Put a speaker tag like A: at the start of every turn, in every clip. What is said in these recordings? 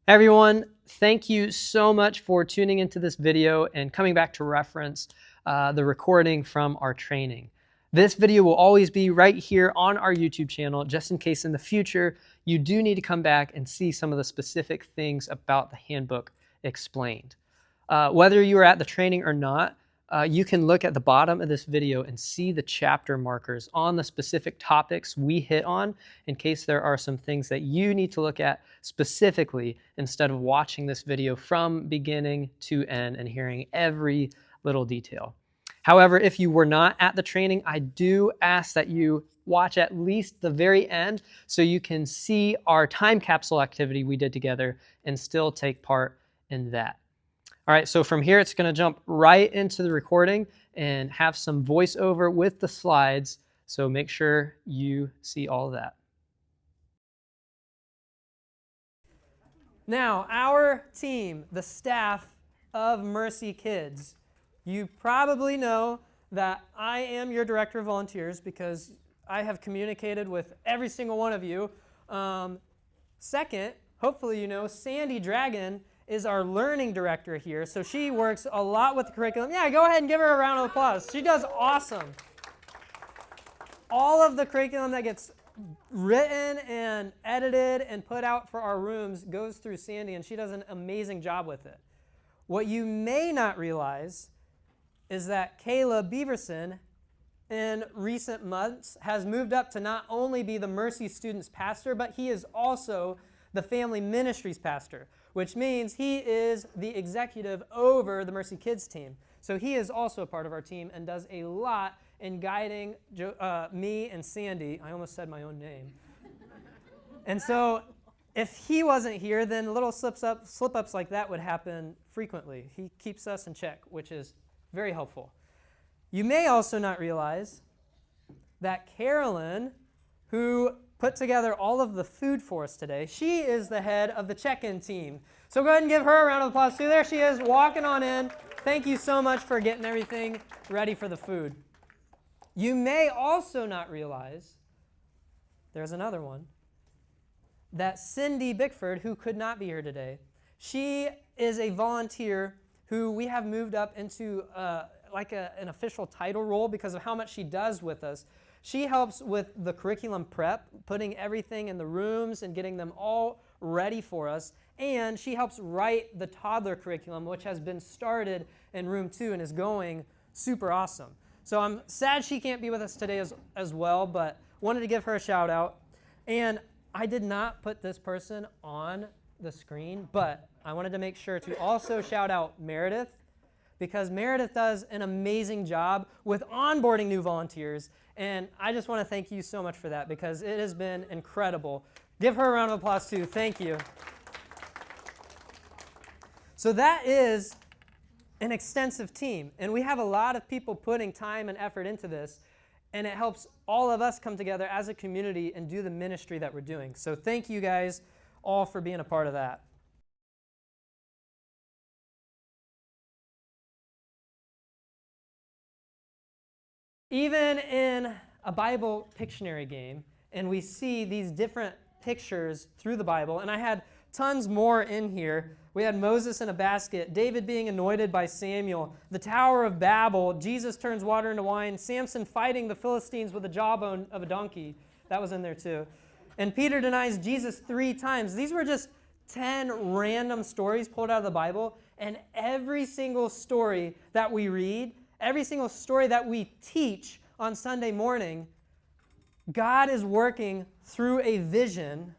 A: Everyone, thank you so much for tuning into this video and coming back to reference the recording from our training. This video will always be right here on our YouTube channel, just in case in the future you do need to come back and see some of the specific things about the handbook explained. Whether you are at the training or not, you can look at the bottom of this video and see the chapter markers on the specific topics we hit on in case there are some things that you need to look at specifically instead of watching this video from beginning to end and hearing every little detail. However, if you were not at the training, I do ask that you watch at least the very end so you can see our time capsule activity we did together and still take part in that. All right, so from here, it's going to jump right into the recording and have some voiceover with the slides. So make sure you see all of that. Now, our team, the staff of Mercy Kids, you probably know that I am your director of volunteers because I have communicated with every single one of you. Second, hopefully you know, Sandy Dragon is our learning director here. So she works a lot with the curriculum. Yeah, go ahead and give her a round of applause. She does awesome. All of the curriculum that gets written and edited and put out for our rooms goes through Sandy, and she does an amazing job with it. What you may not realize is that Caleb Beaverson in recent months has moved up to not only be the Mercy Students pastor, but he is also the Family Ministries pastor, which means he is the executive over the Mercy Kids team. So he is also a part of our team and does a lot in guiding me and Sandy. I almost said my own name. And so if he wasn't here, then little slip-ups like that would happen frequently. He keeps us in check, which is very helpful. You may also not realize that Carolyn, who put together all of the food for us today, she is the head of the check-in team. So go ahead and give her a round of applause too. There she is, walking on in. Thank you so much for getting everything ready for the food. You may also not realize, there's another one, that Cindy Bickford, who could not be here today, she is a volunteer who we have moved up into an official title role because of how much she does with us. She helps with the curriculum prep, putting everything in the rooms and getting them all ready for us. And she helps write the toddler curriculum, which has been started in room 2 and is going super awesome. So I'm sad she can't be with us today as well, but wanted to give her a shout out. And I did not put this person on the screen, but I wanted to make sure to also shout out Meredith, because Meredith does an amazing job with onboarding new volunteers. And I just want to thank you so much for that because it has been incredible. Give her a round of applause too. Thank you. So that is an extensive team. And we have a lot of people putting time and effort into this. And it helps all of us come together as a community and do the ministry that we're doing. So thank you guys all for being a part of that. Even in a Bible Pictionary game, and we see these different pictures through the Bible, and I had tons more in here. We had Moses in a basket, David being anointed by Samuel, the Tower of Babel, Jesus turns water into wine, Samson fighting the Philistines with the jawbone of a donkey. That was in there too. And Peter denies Jesus 3 times. These were just 10 random stories pulled out of the Bible, and every single story that we read, every single story that we teach on Sunday morning, God is working through a vision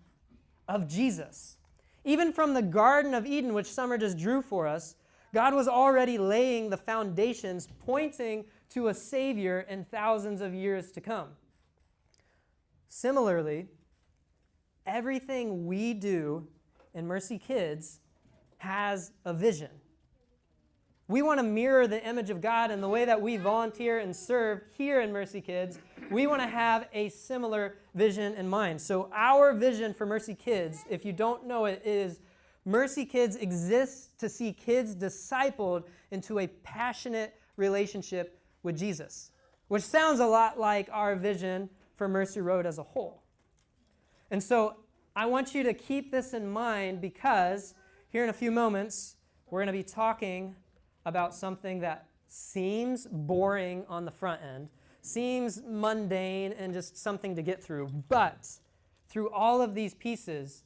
A: of Jesus. Even from the Garden of Eden, which Summer just drew for us, God was already laying the foundations pointing to a Savior in thousands of years to come. Similarly, everything we do in Mercy Kids has a vision. We want to mirror the image of God in the way that we volunteer and serve here in Mercy Kids. We want to have a similar vision in mind. So our vision for Mercy Kids, if you don't know it, is Mercy Kids exists to see kids discipled into a passionate relationship with Jesus, which sounds a lot like our vision for Mercy Road as a whole. And so I want you to keep this in mind because here in a few moments, we're going to be talking about something that seems boring on the front end, seems mundane and just something to get through. But through all of these pieces,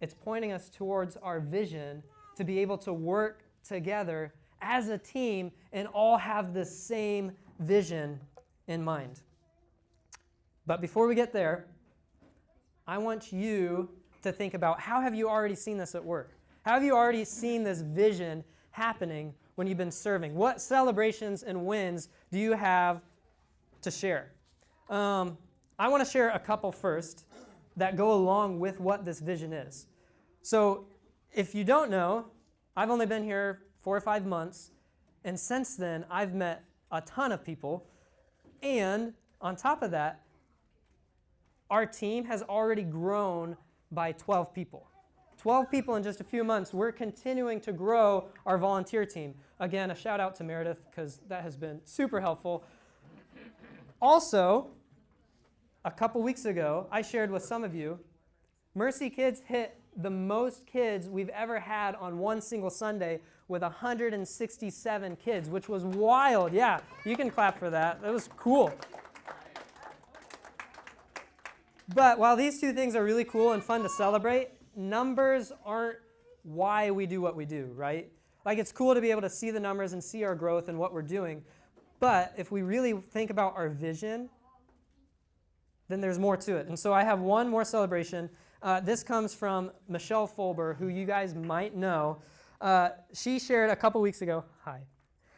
A: it's pointing us towards our vision to be able to work together as a team and all have the same vision in mind. But before we get there, I want you to think about how have you already seen this at work? How have you already seen this vision happening when you've been serving? What celebrations and wins do you have to share? I want to share a couple first that go along with what this vision is. So if you don't know, I've only been here 4 or 5 months, and since then I've met a ton of people, and on top of that, our team has already grown by 12 people. 12 people in just a few months. We're continuing to grow our volunteer team. Again, a shout out to Meredith because that has been super helpful. Also, a couple weeks ago, I shared with some of you, Mercy Kids hit the most kids we've ever had on one single Sunday with 167 kids, which was wild. Yeah, you can clap for that. That was cool. But while these two things are really cool and fun to celebrate, numbers aren't why we do what we do, right? Like it's cool to be able to see the numbers and see our growth and what we're doing. But if we really think about our vision, then there's more to it. And so I have one more celebration. This comes from Michelle Fulber, who you guys might know. She shared a couple weeks ago,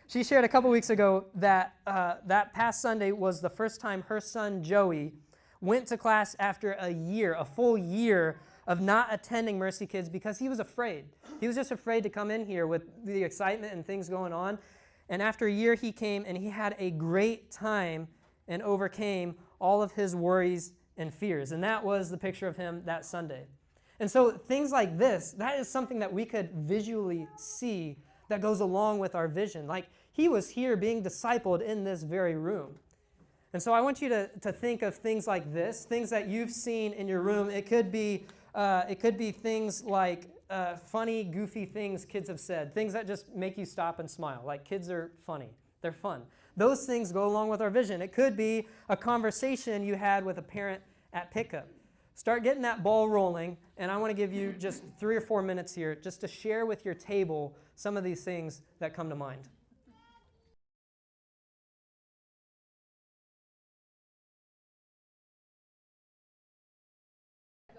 A: She shared a couple weeks ago that that past Sunday was the first time her son Joey went to class after a full year of not attending Mercy Kids because he was afraid. He was just afraid to come in here with the excitement and things going on. And after a year, he came and he had a great time and overcame all of his worries and fears. And that was the picture of him that Sunday. And so things like this, that is something that we could visually see that goes along with our vision. Like he was here being discipled in this very room. And so I want you to think of things like this, things that you've seen in your room. It could be things like funny, goofy things kids have said, things that just make you stop and smile. Like kids are funny. They're fun. Those things go along with our vision. It could be a conversation you had with a parent at pickup. Start getting that ball rolling, and I want to give you just 3 or 4 minutes here just to share with your table some of these things that come to mind.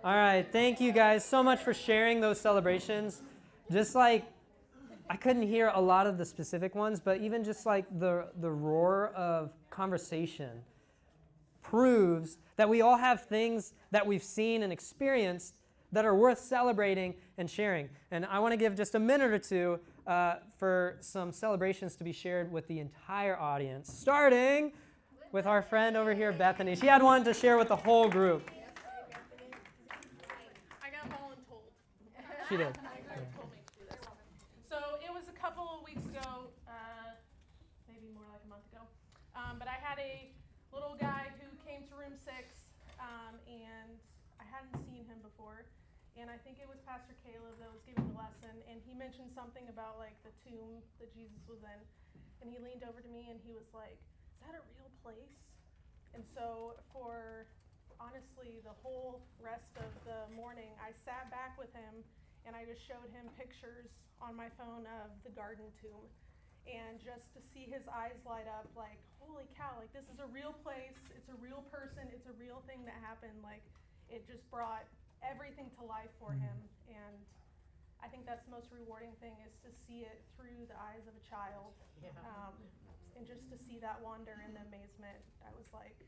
A: All right, thank you guys so much for sharing those celebrations. Just like, I couldn't hear a lot of the specific ones, but even just like the roar of conversation proves that we all have things that we've seen and experienced that are worth celebrating and sharing. And I want to give just a minute or two for some celebrations to be shared with the entire audience, starting with our friend over here, Bethany. She had one to share with the whole group. She did.
B: Told me to do this. So it was a couple of weeks ago, maybe more like a month ago, but I had a little guy who came to room 6, and I hadn't seen him before, and I think it was Pastor Caleb that was giving the lesson, and he mentioned something about like the tomb that Jesus was in, and he leaned over to me and he was like, "Is that a real place?" And so for honestly the whole rest of the morning, I sat back with him and I just showed him pictures on my phone of the garden tomb. And just to see his eyes light up like, holy cow, like this is a real place, it's a real person, it's a real thing that happened. Like it just brought everything to life for him. And I think that's the most rewarding thing is to see it through the eyes of a child. Yeah. And just to see that wonder and the amazement, I was like,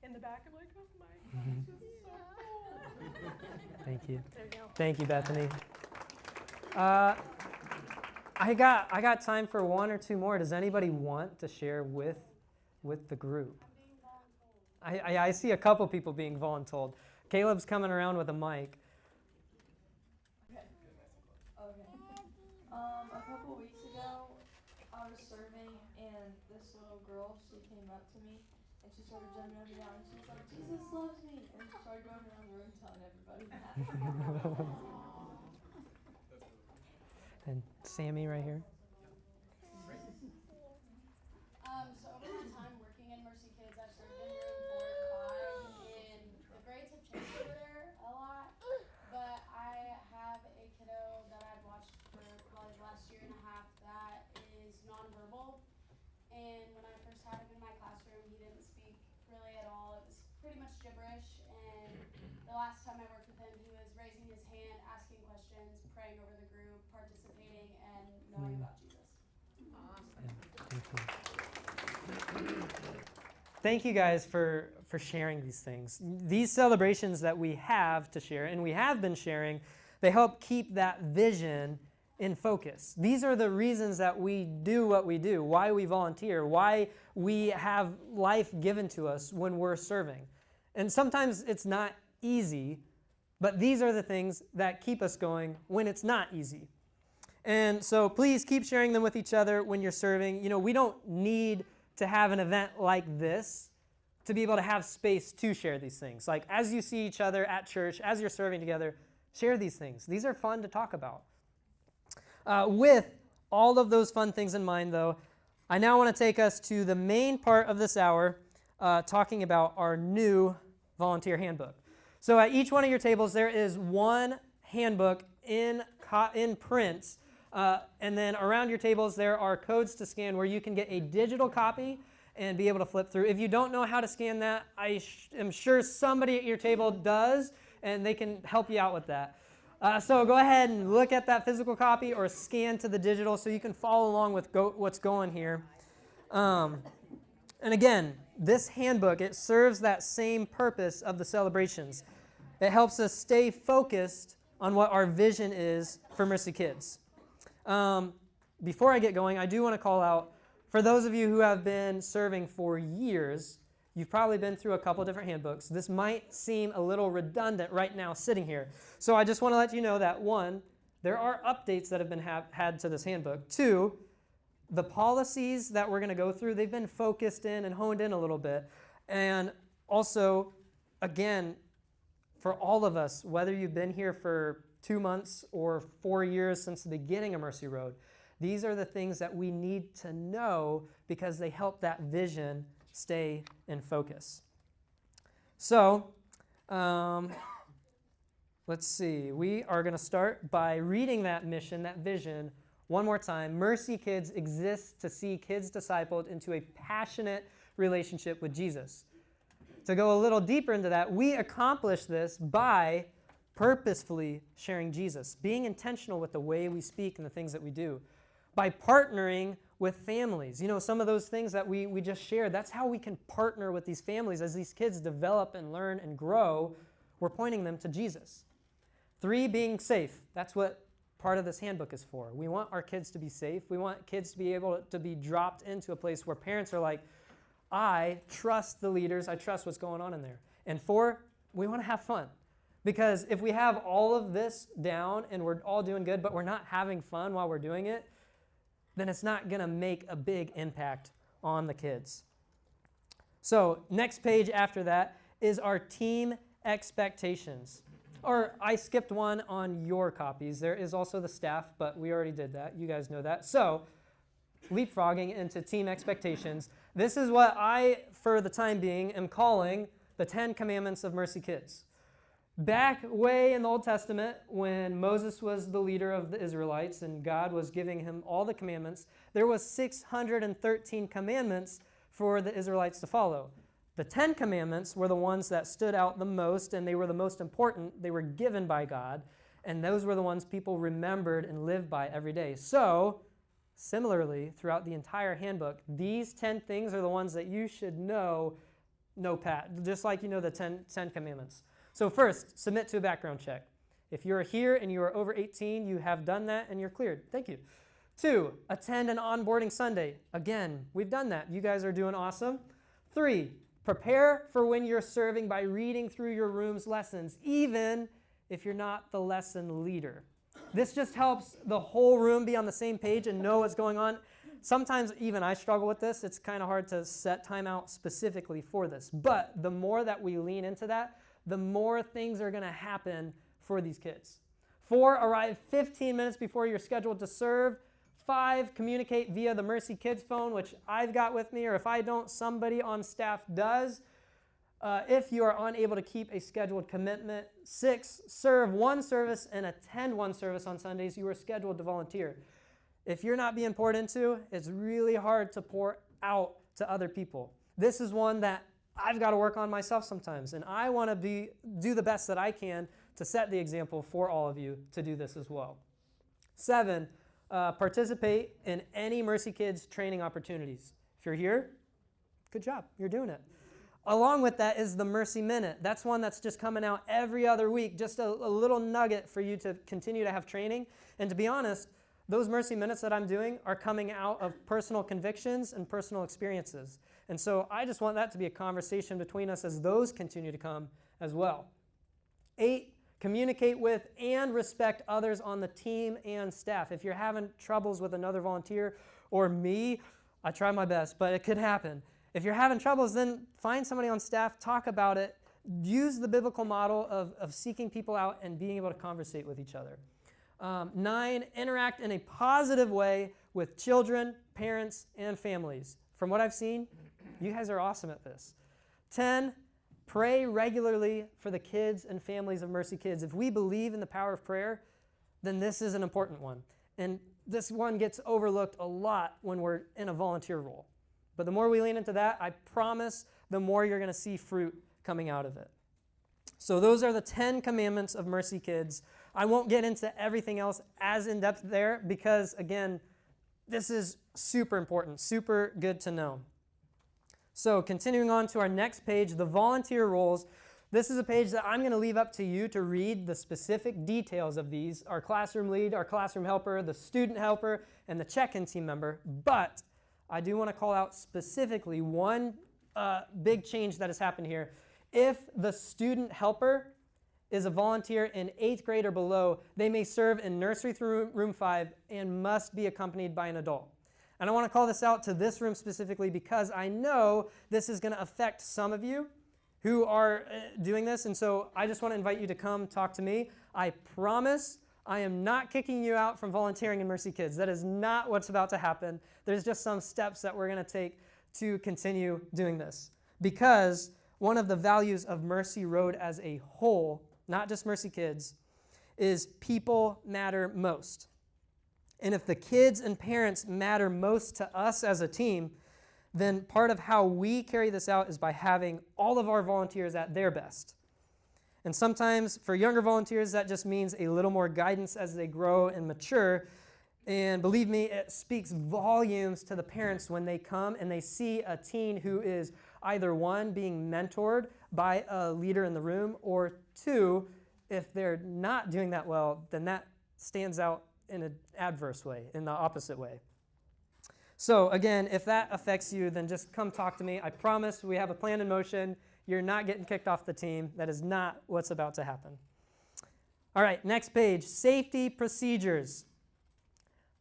B: in the back, I'm like, oh my gosh, this is so cool.
A: Thank you.
B: There you go.
A: Thank you, Bethany. I got time for 1 or 2 more. Does anybody want to share with the group? I see a couple people being voluntold. Caleb's coming around with a mic.
C: Okay. A couple weeks ago, I was serving, and this little girl, she came up to me, And she started jumping up and down, and she was like, Jesus loves me, and she started going around the room telling everybody that.
A: And Sammy right here.
D: So over my time working in Mercy Kids, I've served in room 4 and 5, and the grades have changed over there a lot. But I have a kiddo that I've watched for probably the last year and a half that is nonverbal. And when I first had him in my classroom, he didn't speak really at all. It was pretty much gibberish. And the last time I worked with him, he was raising his hand, asking questions, praying over the group, participating, and knowing about Jesus.
A: Thank you guys for sharing these things. These celebrations that we have to share, and we have been sharing, they help keep that vision in focus. These are the reasons that we do what we do, why we volunteer, why we have life given to us when we're serving. And sometimes it's not easy, but these are the things that keep us going when it's not easy. And so please keep sharing them with each other when you're serving. You know, we don't need to have an event like this to be able to have space to share these things. Like as you see each other at church, as you're serving together, share these things. These are fun to talk about. With all of those fun things in mind, though, I now want to take us to the main part of this hour, talking about our new volunteer handbook. So at each one of your tables, there is one handbook in print. And then around your tables, there are codes to scan where you can get a digital copy and be able to flip through. If you don't know how to scan that, I am sure somebody at your table does, and they can help you out with that. So go ahead and look at that physical copy or scan to the digital so you can follow along with what's going here. And again, this handbook, it serves that same purpose of the celebrations. It helps us stay focused on what our vision is for Mercy Kids. Before I get going, I do want to call out, for those of you who have been serving for years, you've probably been through a couple different handbooks. This might seem a little redundant right now sitting here. So I just want to let you know that, one, there are updates that have been had to this handbook. Two, the policies that we're going to go through, they've been focused in and honed in a little bit. And also, again, for all of us, whether you've been here for 2 months or 4 years since the beginning of Mercy Road, these are the things that we need to know because they help that vision stay in focus. So, let's see. We are going to start by reading that mission, that vision, one more time. Mercy Kids exists to see kids discipled into a passionate relationship with Jesus. To go a little deeper into that, we accomplish this by purposefully sharing Jesus, being intentional with the way we speak and the things that we do, by partnering with families. You know, some of those things that we just shared, that's how we can partner with these families as these kids develop and learn and grow. We're pointing them to Jesus. 3, being safe. That's what part of this handbook is for. We want our kids to be safe. We want kids to be able to be dropped into a place where parents are like, I trust the leaders. I trust what's going on in there. And 4, we want to have fun. Because if we have all of this down and we're all doing good, but we're not having fun while we're doing it, then it's not going to make a big impact on the kids. So next page after that is our team expectations. Or I skipped one on your copies. There is also the staff, but we already did that. You guys know that. So leapfrogging into team expectations. This is what I, for the time being, am calling the 10 Commandments of Mercy Kids. Back way in the Old Testament, when Moses was the leader of the Israelites and God was giving him all the commandments, there was 613 commandments for the Israelites to follow. The 10 commandments were the ones that stood out the most, and they were the most important. They were given by God, and those were the ones people remembered and lived by every day. So, similarly, throughout the entire handbook, these 10 things are the ones that you should know pat, just like you know the 10 commandments. So first, submit to a background check. If you're here and you are over 18, you have done that and you're cleared. Thank you. 2, attend an onboarding Sunday. Again, we've done that. You guys are doing awesome. 3, prepare for when you're serving by reading through your room's lessons, even if you're not the lesson leader. This just helps the whole room be on the same page and know what's going on. sometimes even I struggle with this. It's kind of hard to set time out specifically for this. But the more that we lean into that, the more things are going to happen for these kids. 4, arrive 15 minutes before you're scheduled to serve. 5, communicate via the Mercy Kids phone, which I've got with me, or if I don't, somebody on staff does. If you are unable to keep a scheduled commitment. 6, serve 1 service and attend 1 service on Sundays. You are scheduled to volunteer. If you're not being poured into, it's really hard to pour out to other people. This is one that I've got to work on myself sometimes, and I want to do the best that I can to set the example for all of you to do this as well. 7, participate in any Mercy Kids training opportunities. If you're here, good job, you're doing it. Along with that is the Mercy Minute. That's one that's just coming out every other week, just a little nugget for you to continue to have training. And to be honest, those Mercy Minutes that I'm doing are coming out of personal convictions and personal experiences. And so I just want that to be a conversation between us as those continue to come as well. 8, communicate with and respect others on the team and staff. If you're having troubles with another volunteer or me, I try my best, but it could happen. If you're having troubles, then find somebody on staff, talk about it, use the biblical model of seeking people out and being able to conversate with each other. 9, interact in a positive way with children, parents, and families. From what I've seen, you guys are awesome at this. 10, pray regularly for the kids and families of Mercy Kids. If we believe in the power of prayer, then this is an important one. And this one gets overlooked a lot when we're in a volunteer role. But the more we lean into that, I promise the more you're going to see fruit coming out of it. So those are the 10 commandments of Mercy Kids. I won't get into everything else as in depth there because, again, this is super important, super good to know. So continuing on to our next page, the volunteer roles. This is a page that I'm going to leave up to you to read the specific details of these. Our classroom lead, our classroom helper, the student helper, and the check-in team member. But I do want to call out specifically one big change that has happened here. If the student helper is a volunteer in 8th grade or below, they may serve in nursery through room 5 and must be accompanied by an adult. And I want to call this out to this room specifically because I know this is going to affect some of you who are doing this. And so I just want to invite you to come talk to me. I promise I am not kicking you out from volunteering in Mercy Kids. That is not what's about to happen. There's just some steps that we're going to take to continue doing this. Because one of the values of Mercy Road as a whole, not just Mercy Kids, is people matter most. And if the kids and parents matter most to us as a team, then part of how we carry this out is by having all of our volunteers at their best. And sometimes for younger volunteers, that just means a little more guidance as they grow and mature. And believe me, it speaks volumes to the parents when they come and they see a teen who is either 1, being mentored by a leader in the room, or 2, if they're not doing that well, then that stands out in an adverse way, in the opposite way. So again, if that affects you, then just come talk to me. I promise we have a plan in motion. You're not getting kicked off the team. That is not what's about to happen. All right, next page, safety procedures.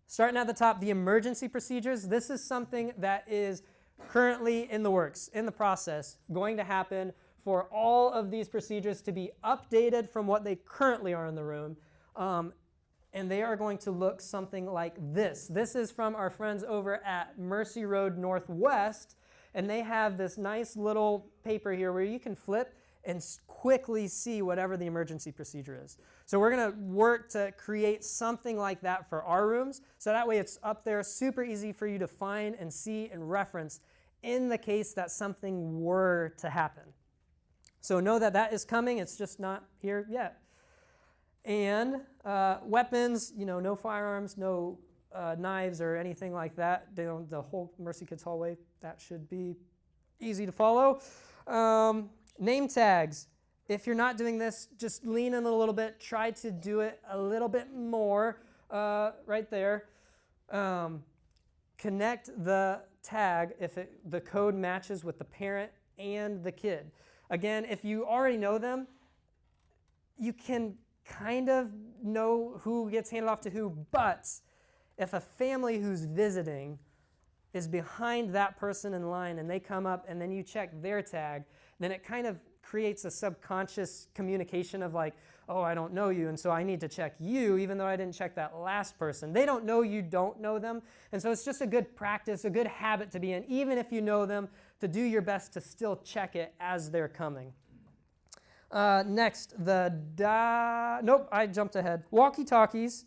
A: Starting at the top, the emergency procedures. This is something that is currently in the works, in the process, going to happen for all of these procedures to be updated from what they currently are in the room. And they are going to look something like this. This is from our friends over at Mercy Road Northwest, and they have this nice little paper here where you can flip and quickly see whatever the emergency procedure is. So we're going to work to create something like that for our rooms, so that way it's up there, super easy for you to find and see and reference in the case that something were to happen. So know that that is coming, it's just not here yet. And weapons, no firearms, no knives or anything like that. The whole Mercy Kids hallway, that should be easy to follow. Name tags. If you're not doing this, just lean in a little bit. Try to do it a little bit more right there. Connect the tag if the code matches with the parent and the kid. Again, if you already know them, you can kind of know who gets handed off to who, but if a family who's visiting is behind that person in line and they come up and then you check their tag, then it kind of creates a subconscious communication of like, oh, I don't know you, and so I need to check you even though I didn't check that last person. They don't know you don't know them, and so it's just a good practice, a good habit to be in, even if you know them, to do your best to still check it as they're coming. Next, nope, I jumped ahead. Walkie-talkies.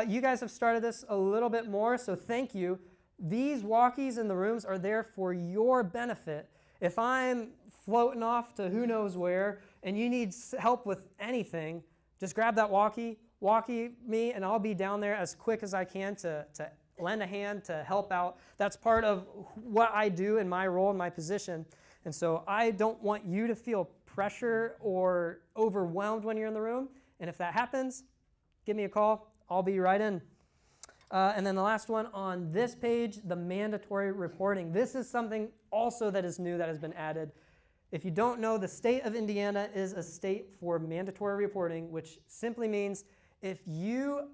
A: You guys have started this a little bit more, so thank you. These walkies in the rooms are there for your benefit. If I'm floating off to who knows where and you need help with anything, just grab that walkie me, and I'll be down there as quick as I can to lend a hand, to help out. That's part of what I do in my role, in my position. And so I don't want you to feel pressure or overwhelmed when you're in the room. And if that happens, give me a call. I'll be right in. And then the last one on this page, the mandatory reporting. This is something also that is new that has been added. If you don't know, the state of Indiana is a state for mandatory reporting, which simply means if you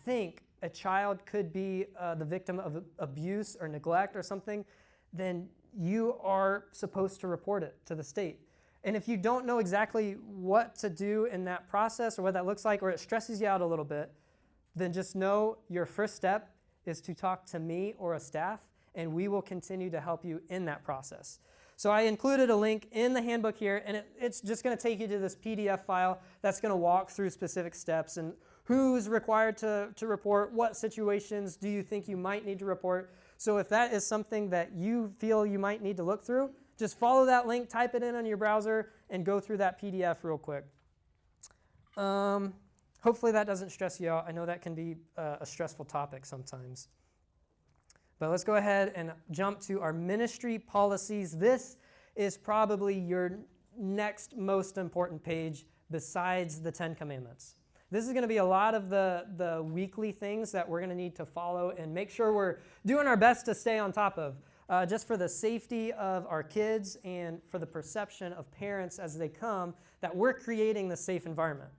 A: think a child could be the victim of abuse or neglect or something, then you are supposed to report it to the state. And if you don't know exactly what to do in that process or what that looks like, or it stresses you out a little bit, then just know your first step is to talk to me or a staff, and we will continue to help you in that process. So I included a link in the handbook here, and it's just going to take you to this PDF file that's going to walk through specific steps and who's required to report, what situations do you think you might need to report. So if that is something that you feel you might need to look through, just follow that link, type it in on your browser, and go through that PDF real quick. Hopefully that doesn't stress you out. I know that can be a stressful topic sometimes. But let's go ahead and jump to our ministry policies. This is probably your next most important page besides the 10 Commandments. This is going to be a lot of the weekly things that we're going to need to follow and make sure we're doing our best to stay on top of, just for the safety of our kids and for the perception of parents as they come, that we're creating the safe environment.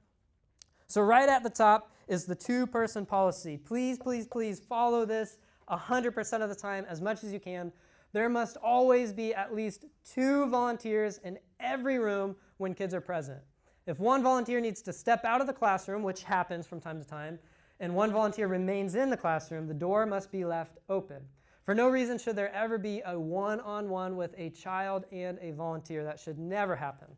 A: So right at the top is the 2-person policy. Please, please, please follow this 100% of the time, as much as you can. There must always be at least 2 volunteers in every room when kids are present. If one volunteer needs to step out of the classroom, which happens from time to time, and one volunteer remains in the classroom, the door must be left open. For no reason should there ever be a one-on-one with a child and a volunteer. That should never happen.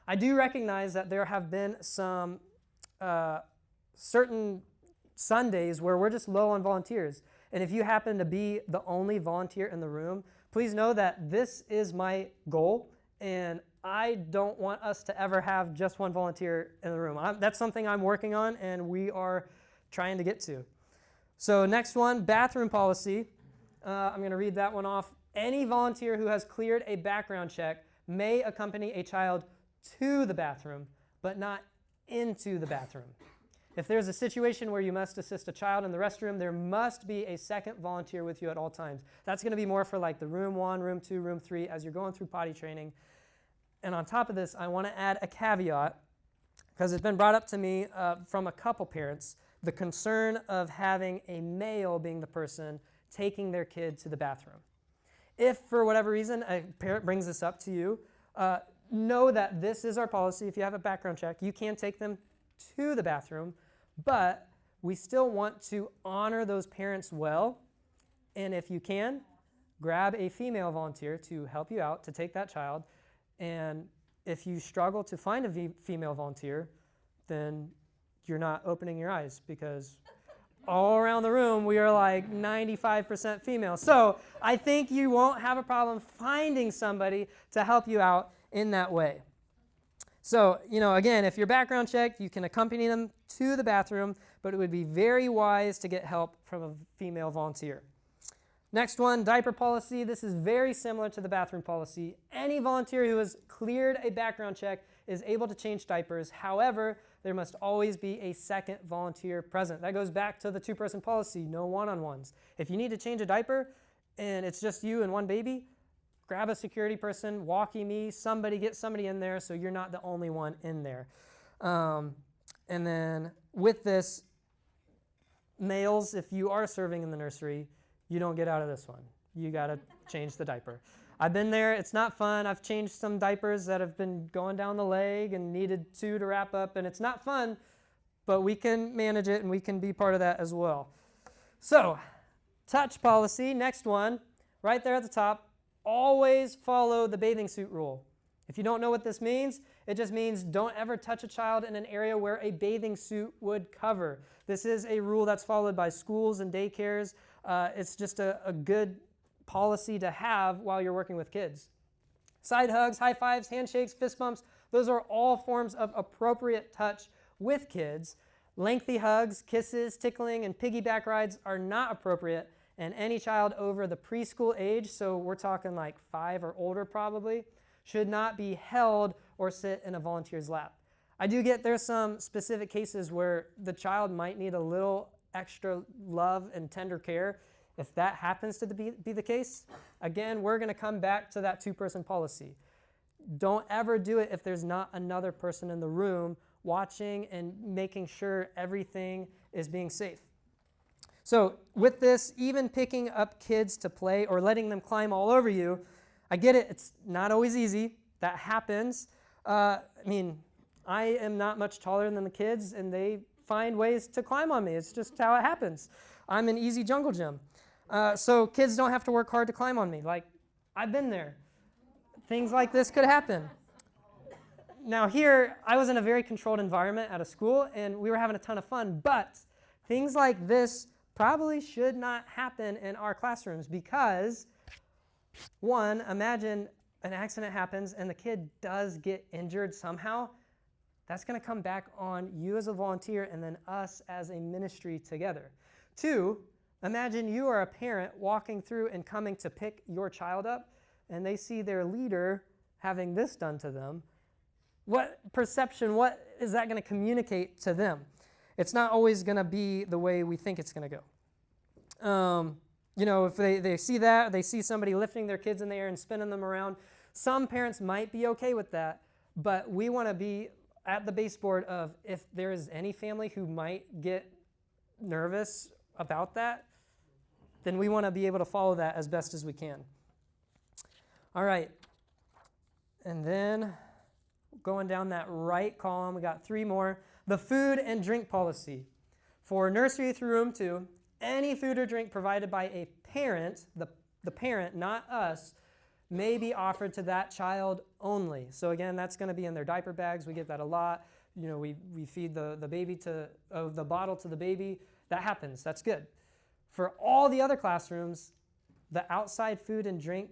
A: I do recognize that there have been some certain Sundays where we're just low on volunteers. And if you happen to be the only volunteer in the room, please know that this is my goal, and I don't want us to ever have just one volunteer in the room. That's something I'm working on, and we are trying to get to. So next one, bathroom policy. I'm going to read that one off. Any volunteer who has cleared a background check may accompany a child to the bathroom, but not into the bathroom. If there's a situation where you must assist a child in the restroom, there must be a second volunteer with you at all times. That's going to be more for like the room 1, room 2, room 3 as you're going through potty training. And on top of this, I want to add a caveat, because it's been brought up to me from a couple parents, the concern of having a male being the person taking their kid to the bathroom. If for whatever reason a parent brings this up to you, know that this is our policy. If you have a background check, you can take them to the bathroom, but we still want to honor those parents well. And if you can, grab a female volunteer to help you out, to take that child. And if you struggle to find a female volunteer, then you're not opening your eyes, because all around the room we are like 95% female. So I think you won't have a problem finding somebody to help you out in that way. So, again, if you're background checked, you can accompany them to the bathroom, but it would be very wise to get help from a female volunteer. Next one, diaper policy. This is very similar to the bathroom policy. Any volunteer who has cleared a background check is able to change diapers. However, there must always be a second volunteer present. That goes back to the 2-person policy, no one-on-ones. If you need to change a diaper and it's just you and one baby, grab a security person, walkie me, get somebody in there so you're not the only one in there. And then with this, males, if you are serving in the nursery, you don't get out of this one. you got to change the diaper. I've been there. It's not fun. I've changed some diapers that have been going down the leg and needed 2 to wrap up, and it's not fun, but we can manage it and we can be part of that as well. So, touch policy, next one, right there at the top, always follow the bathing suit rule. If you don't know what this means, it just means don't ever touch a child in an area where a bathing suit would cover. This is a rule that's followed by schools and daycares. It's just a good policy to have while you're working with kids. Side hugs, high fives, handshakes, fist bumps, those are all forms of appropriate touch with kids. Lengthy hugs, kisses, tickling, and piggyback rides are not appropriate, and any child over the preschool age, so we're talking like 5 or older probably, should not be held or sit in a volunteer's lap. I do get there's some specific cases where the child might need a little extra love and tender care. If that happens to be the case, again, we're going to come back to that 2-person policy. Don't ever do it if there's not another person in the room watching and making sure everything is being safe. So with this, even picking up kids to play or letting them climb all over you, I get it, it's not always easy. That happens. I am not much taller than the kids, and they find ways to climb on me. It's just how it happens. I'm an easy jungle gym. So kids don't have to work hard to climb on me. Like, I've been there. Things like this could happen. Now here, I was in a very controlled environment at a school, and we were having a ton of fun, but things like this probably should not happen in our classrooms because, one, imagine an accident happens and the kid does get injured somehow. That's going to come back on you as a volunteer and then us as a ministry together. 2, imagine you are a parent walking through and coming to pick your child up, and they see their leader having this done to them. What is that going to communicate to them? It's not always going to be the way we think it's going to go. If they see that, they see somebody lifting their kids in the air and spinning them around, some parents might be okay with that, but we want to be at the baseboard of if there is any family who might get nervous about that, then we want to be able to follow that as best as we can. All right. And then going down that right column, we got 3 more. The food and drink policy. For nursery through room 2, any food or drink provided by a parent, the parent, not us, may be offered to that child only. So again, that's going to be in their diaper bags. We get that a lot. We feed the baby the bottle to the baby. That happens. That's good. For all the other classrooms, the outside food and drink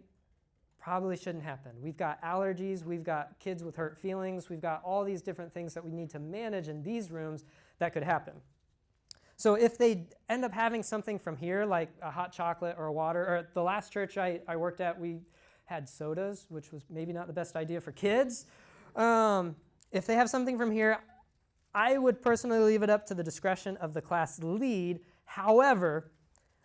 A: probably shouldn't happen. We've got allergies. We've got kids with hurt feelings. We've got all these different things that we need to manage in these rooms that could happen. So if they end up having something from here, like a hot chocolate or a water, or at the last church I worked at, we had sodas, which was maybe not the best idea for kids. If they have something from here, I would personally leave it up to the discretion of the class lead. However,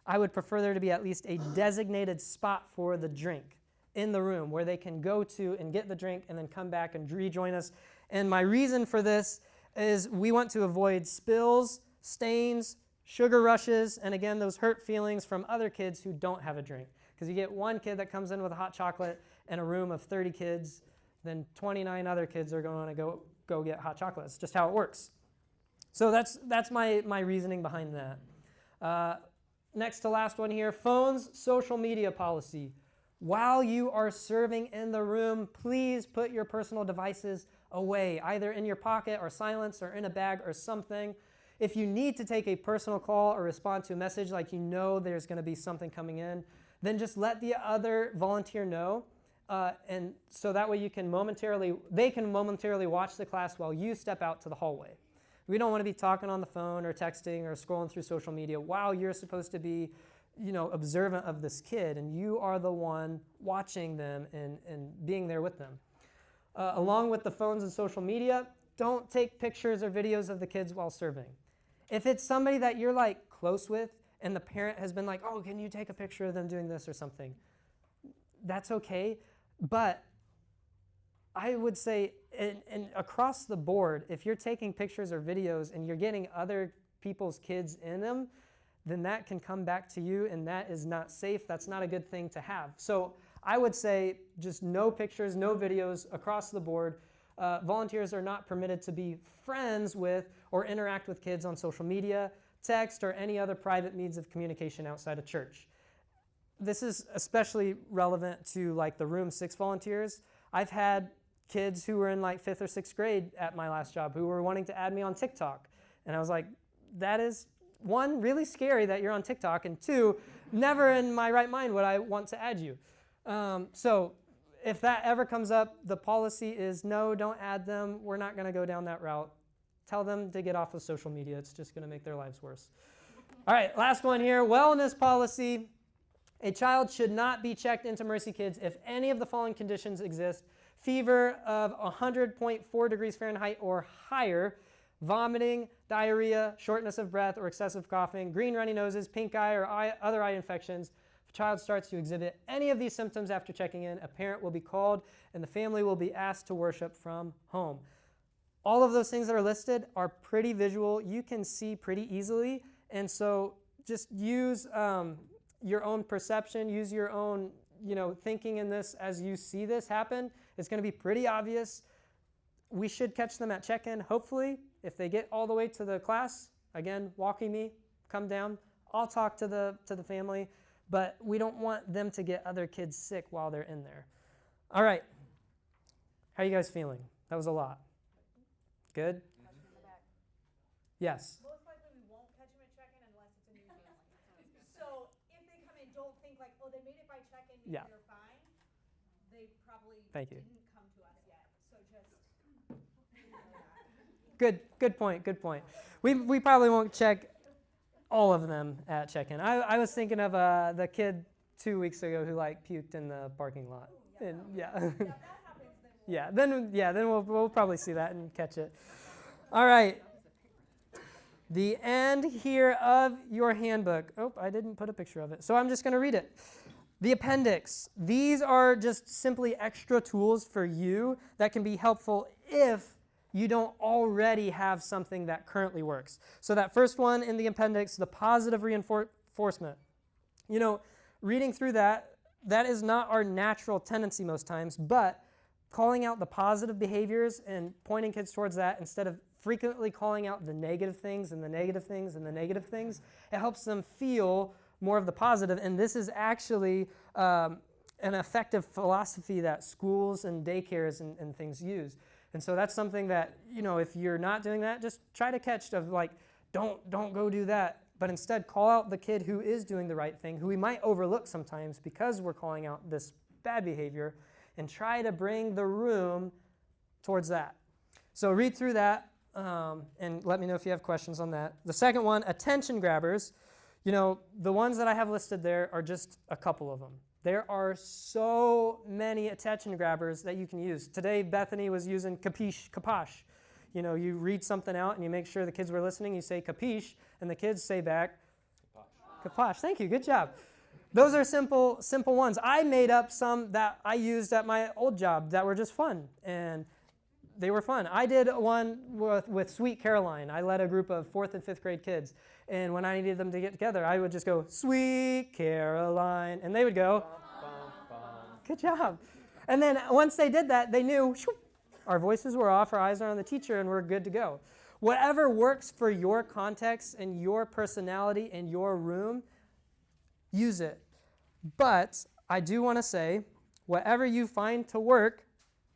A: I would prefer there to be at least a designated spot for the drink in the room where they can go to and get the drink and then come back and rejoin us. And my reason for this is we want to avoid spills, stains, sugar rushes, and again, those hurt feelings from other kids who don't have a drink. Because you get one kid that comes in with a hot chocolate in a room of 30 kids, then 29 other kids are going to go get hot chocolate. It's just how it works. So that's my reasoning behind that. Next to last one here, phones, social media policy. While you are serving in the room, please put your personal devices away, either in your pocket or silence or in a bag or something. If you need to take a personal call or respond to a message like you know there's going to be something coming in, then just let the other volunteer know. And so that way they can momentarily watch the class while you step out to the hallway. We don't want to be talking on the phone or texting or scrolling through social media while you're supposed to be observant of this kid, and you are the one watching them and being there with them. Along with the phones and social media, don't take pictures or videos of the kids while serving. If it's somebody that you're like close with and the parent has been like, oh, can you take a picture of them doing this or something? That's okay, but I would say and across the board, if you're taking pictures or videos and you're getting other people's kids in them, then that can come back to you, and that is not safe. That's not a good thing to have. So I would say just no pictures, no videos across the board. Volunteers are not permitted to be friends with or interact with kids on social media, text, or any other private means of communication outside of church. This is especially relevant to like the Room 6 volunteers. I've had kids who were in like 5th or 6th grade at my last job who were wanting to add me on TikTok. And I was like, that is, one, really scary that you're on TikTok, and two, never in my right mind would I want to add you. So if that ever comes up, the policy is no, don't add them. We're not going to go down that route. Tell them to get off of social media. It's just going to make their lives worse. All right, last one here, wellness policy. A child should not be checked into Mercy Kids if any of the following conditions exist: fever of 100.4 degrees Fahrenheit or higher, vomiting, diarrhea, shortness of breath or excessive coughing, green runny noses, pink eye, or other eye infections. If a child starts to exhibit any of these symptoms after checking in, a parent will be called and the family will be asked to worship from home. All of those things that are listed are pretty visual. You can see pretty easily, and so just use your own perception, use your own thinking in this as you see this happen. It's going to be pretty obvious. We should catch them at check-in, hopefully. If they get all the way to the class, again, walking me, come down. I'll talk to the family, but we don't want them to get other kids sick while they're in there. All right. How are you guys feeling? That was a lot. Good? Yes.
E: Most likely we won't catch them at check-in unless it's a new family. So if they come in, don't think like, oh, they made it by check-in, maybe
A: Yeah.
E: they're fine. They probably
A: Thank you.
E: didn't come to us yet. So just
A: Good point. We probably won't check all of them at check-in. I was thinking of the kid 2 weeks ago who puked in the parking lot. And
E: if that happens, then
A: then we'll probably see that and catch it. All right. The end here of your handbook. Oh, I didn't put a picture of it, so I'm just going to read it. The appendix. These are just simply extra tools for you that can be helpful if you don't already have something that currently works. So that first one in the appendix, the positive reinforcement. Reading through that is not our natural tendency most times, but calling out the positive behaviors and pointing kids towards that instead of frequently calling out the negative things and the negative things and the negative things, it helps them feel more of the positive. And this is actually an effective philosophy that schools and daycares and things use. And so that's something that, if you're not doing that, just try to catch of don't go do that. But instead call out the kid who is doing the right thing, who we might overlook sometimes because we're calling out this bad behavior, and try to bring the room towards that. So read through that and let me know if you have questions on that. The second one, attention grabbers. The ones that I have listed there are just a couple of them. There are so many attention grabbers that you can use. Today, Bethany was using capiche, kaposh. You read something out and you make sure the kids were listening. You say capiche, and the kids say back, kaposh. Thank you. Good job. Those are simple ones. I made up some that I used at my old job that were just fun, and they were fun. I did one with Sweet Caroline. I led a group of 4th and 5th grade kids, and when I needed them to get together, I would just go, Sweet Caroline, and they would go, good job. And then once they did that, they knew, our voices were off, our eyes are on the teacher, and we're good to go. Whatever works for your context and your personality and your room, use it. But I do want to say, whatever you find to work,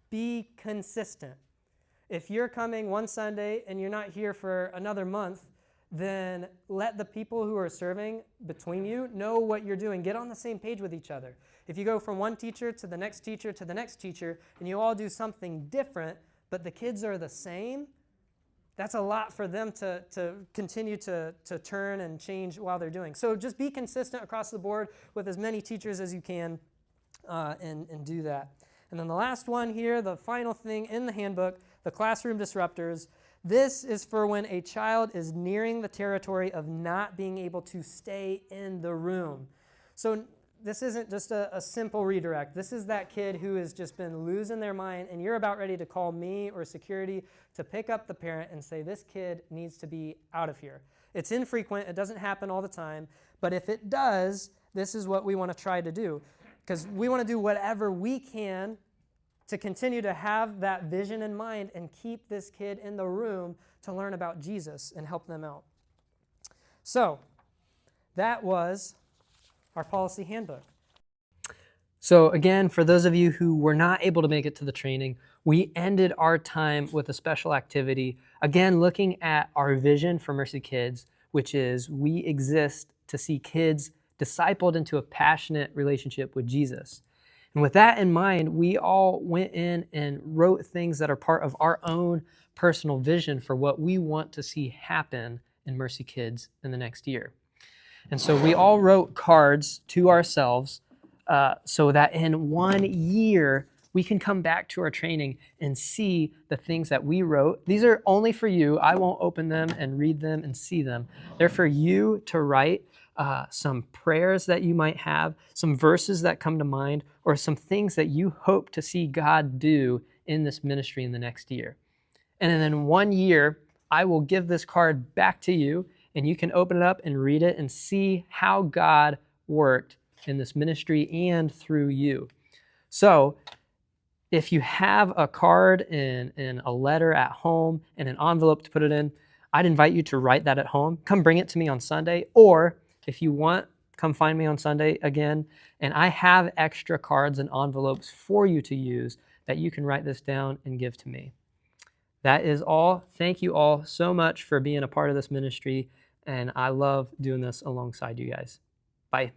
A: be consistent. If you're coming one Sunday and you're not here for another month, then let the people who are serving between you know what you're doing. Get on the same page with each other. If you go from one teacher to the next teacher to the next teacher, and you all do something different, but the kids are the same, that's a lot for them to continue to turn and change while they're doing. So just be consistent across the board with as many teachers as you can and do that. And then the last one here, the final thing in the handbook, the classroom disruptors. This is for when a child is nearing the territory of not being able to stay in the room. So this isn't just a simple redirect. This is that kid who has just been losing their mind, and you're about ready to call me or security to pick up the parent and say, this kid needs to be out of here. It's infrequent. It doesn't happen all the time. But if it does, this is what we want to try to do, because we want to do whatever we can to continue to have that vision in mind and keep this kid in the room to learn about Jesus and help them out. So that was our policy handbook. So again, for those of you who were not able to make it to the training, we ended our time with a special activity, again, looking at our vision for Mercy Kids, which is we exist to see kids discipled into a passionate relationship with Jesus. And with that in mind, we all went in and wrote things that are part of our own personal vision for what we want to see happen in Mercy Kids in the next year. And so we all wrote cards to ourselves so that in 1 year, we can come back to our training and see the things that we wrote. These are only for you. I won't open them and read them and see them. They're for you to write some prayers that you might have, some verses that come to mind, or some things that you hope to see God do in this ministry in the next year. And then in 1 year, I will give this card back to you, and you can open it up and read it and see how God worked in this ministry and through you. So if you have a card and a letter at home and an envelope to put it in, I'd invite you to write that at home. Come bring it to me on Sunday, or if you want, come find me on Sunday again, and I have extra cards and envelopes for you to use that you can write this down and give to me. That is all. Thank you all so much for being a part of this ministry, and I love doing this alongside you guys. Bye.